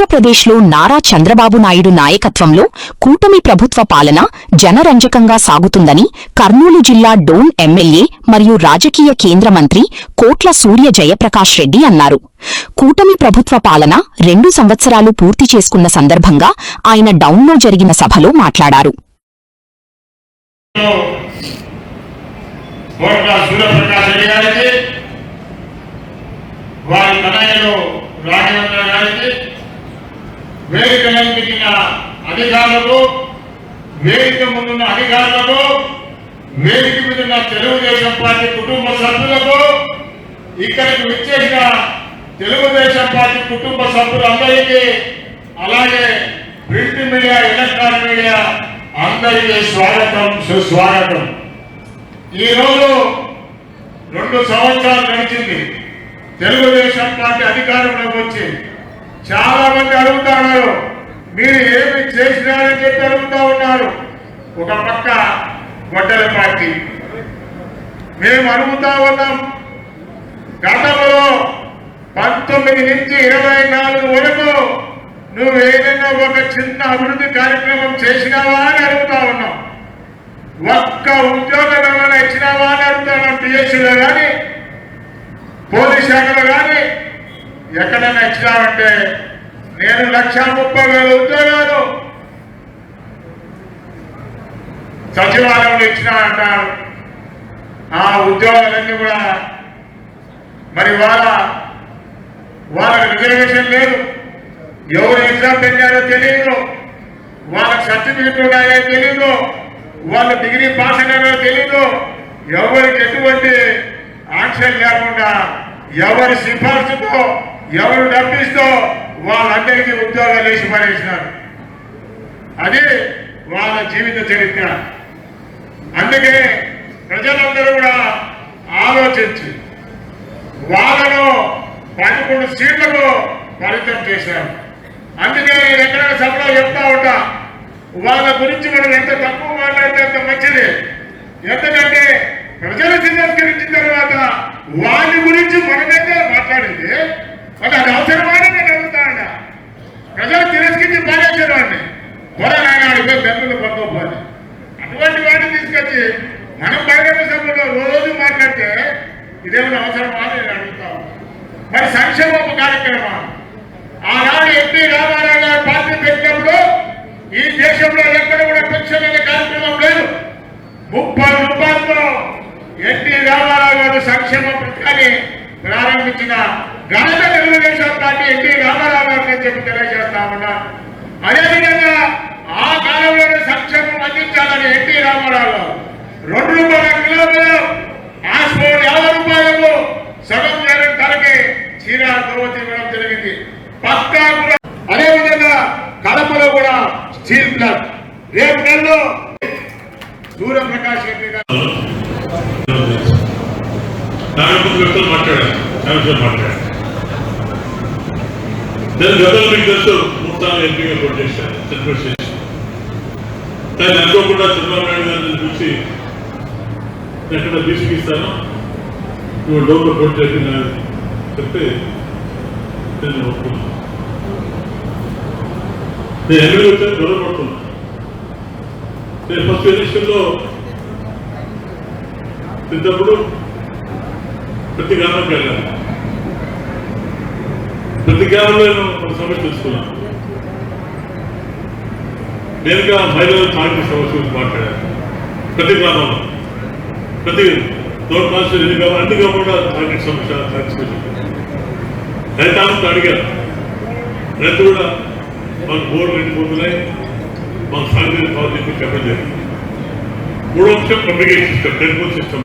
ఆంధ్రప్రదేశ్లో నారా చంద్రబాబు నాయుడు నాయకత్వంలో కూటమి ప్రభుత్వ పాలన జనరంజకంగా సాగుతుందని కర్నూలు జిల్లా డోన్ ఎమ్మెల్యే మరియు రాజకీయ కేంద్ర మంత్రి కోట్ల సూర్య జయప్రకాష్ రెడ్డి అన్నారు. కూటమి ప్రభుత్వ పాలన 2 సంవత్సరాలు పూర్తి చేసుకున్న సందర్భంగా ఆయన డౌన్లో జరిగిన సభలో మాట్లాడారు. వేదికలందించిన అధికారులకు, వేదిక ముందున్న అధికారులకు, వేదిక మీద తెలుగుదేశం పార్టీ కుటుంబ సభ్యులకు, ఇక్కడికి విచ్చేసిన తెలుగుదేశం పార్టీ కుటుంబ సభ్యులందరికీ, అలాగే ప్రింట్ మీడియా, ఎలక్ట్రానిక్ మీడియా అందరికీ స్వాగతం, సుస్వాగతం. ఈరోజు 2 సంవత్సరాలు గడిచింది తెలుగుదేశం పార్టీ అధికారంలోకి వచ్చి. చాలా మంది అడుగుతా ఉన్నారు, మీరు ఏమి చేసినారని చెప్పి అడుగుతా ఉన్నారు. ఒక పక్క గొడ్డల పార్టీ మేము అడుగుతా ఉన్నాం, గతంలో 19 నుంచి 24 వరకు నువ్వు ఏదైనా ఒక చిన్న అభివృద్ధి కార్యక్రమం చేసినావా అని అడుగుతా ఉన్నాం. ఒక్క ఉద్యోగం ఏమైనా ఇచ్చినావా అని అడుగుతా ఉన్నాం. పిఎస్సీలో కానీ పోలీస్ శాఖలో కానీ ఎక్కడైనా ఇచ్చినామంటే నేను 1,30,000 ఉద్యోగాలు సచివాలయంలో ఇచ్చినా అంటారు. ఆ ఉద్యోగాలన్నీ కూడా మరి వాళ్ళకి రిజర్వేషన్ లేదు, ఎవరు ఎగ్జామ్ పెట్టారో తెలియదు, వాళ్ళకి సర్టిఫికెట్ ఉన్నాయో తెలీదు, వాళ్ళు డిగ్రీ పాస్ అయినారో తెలీదు, ఎవరికి ఎటువంటి ఆంక్షన్ లేకుండా ఎవరి సిఫార్సుతో ఎవరు డబ్బిస్తో వాళ్ళందరికీ ఉద్యోగాలు వేసి పడేసినారు. అది వాళ్ళ జీవిత చరిత్ర. అందుకే ప్రజలందరూ కూడా ఆలోచించి వాళ్ళను 11 సీట్లకు పరిమితం చేశారు. అందుకే నేను ఎక్కడైనా సభలో చెప్తా ఉంటా, వాళ్ళ గురించి మనం ఎంత తక్కువ మాట్లాడితే అంత మంచిది. ఎందుకంటే ప్రజలు తిరస్కరించిన తర్వాత వాళ్ళ గురించి మనమైతే మాట్లాడింది అది అవసరమైన నేను అడుగుతాను. ప్రజలు తిరస్కరించి పారేసేవాడిని పొరనాడిపోయి బెంగళూరు పట్టుకోపోయి అటువంటి వాటిని తీసుకొచ్చి మనం బహిరంగ సభలో రోజు మాట్లాడితే ఇదేమైనా అవసరమా నేను అడుగుతాను. మరి సంక్షేమ కార్యక్రమం ఆనాడు ఎన్టీ రామారావు గారు పార్టీ పెట్టినప్పుడు ఈ దేశంలో ఎక్కడ కూడా పెన్షన్ అనే కార్యక్రమం లేదు. 30 రూపాయలతో ఎన్టీ రామారావు గారు సంక్షేమ పథకాన్ని ప్రారంభించిన ఘనత తెలుగుదేశం పార్టీ ఎన్టీ రామారావు గారిని చెప్పి తెలియజేస్తా ఉన్నా. అదేవిధంగా ఆ కాలంలోనే సంక్షేమం అందించాలని ఎన్టీ రామారావు గారు 2 రూపాయల కిలోమీటర్ హాస్పిటల్ 50 రూపాయలకు సగం చేయడం ధరకి చీర గోవతి ఇవ్వడం జరిగింది. పక్కా కూడా అదేవిధంగా కడపలో కూడా స్టీల్ ప్లాంట్ రేపు నెలలో సూర్యప్రకాష్ రెడ్డి గారు మాట్లాడారు. నేను గతంలో మీకు తెలుసు 3 సార్లు ఎంపీగా పోటీ చేశాను, సెంట్రల్ స్టేషన్. కానీ అనుకోకుండా చంద్రబాబు నాయుడు గారిని చూసి ఎక్కడ తీసుకిస్తాను నువ్వు డోర్లో పోటీ చేసి చెప్తే నేను ఒప్పుకున్నాను. నేను ఎమ్మెల్యే వచ్చాను, డోర్ పడుతున్నాను. నేను ఫస్ట్ ఎలక్షన్లో తిన్నప్పుడు ప్రతి గ్రామానికి వెళ్ళాను. ప్రతి గ్రామంలో నేను ఒక సమస్య తెలుసుకున్నాను. నేనుగా మహిళలు తాగి సమస్య గురించి మాట్లాడాను. ప్రతి గ్రామంలో ప్రతి రోడ్ కాన్స్టిట్యూషన్ ఎన్ని గ్రామాలు అన్ని గ్రామంలో తాగి సమస్య రైతాంగంతో అడిగారు. రైతు కూడా మాకు బోర్డు ఎండిపోతున్నాయి, మాకు సాగునీరు కావాలి చెప్పి చెప్పడం జరిగింది. 3వ అంశం కమ్యూనికేషన్ సిస్టమ్, టెలిఫోన్ సిస్టమ్.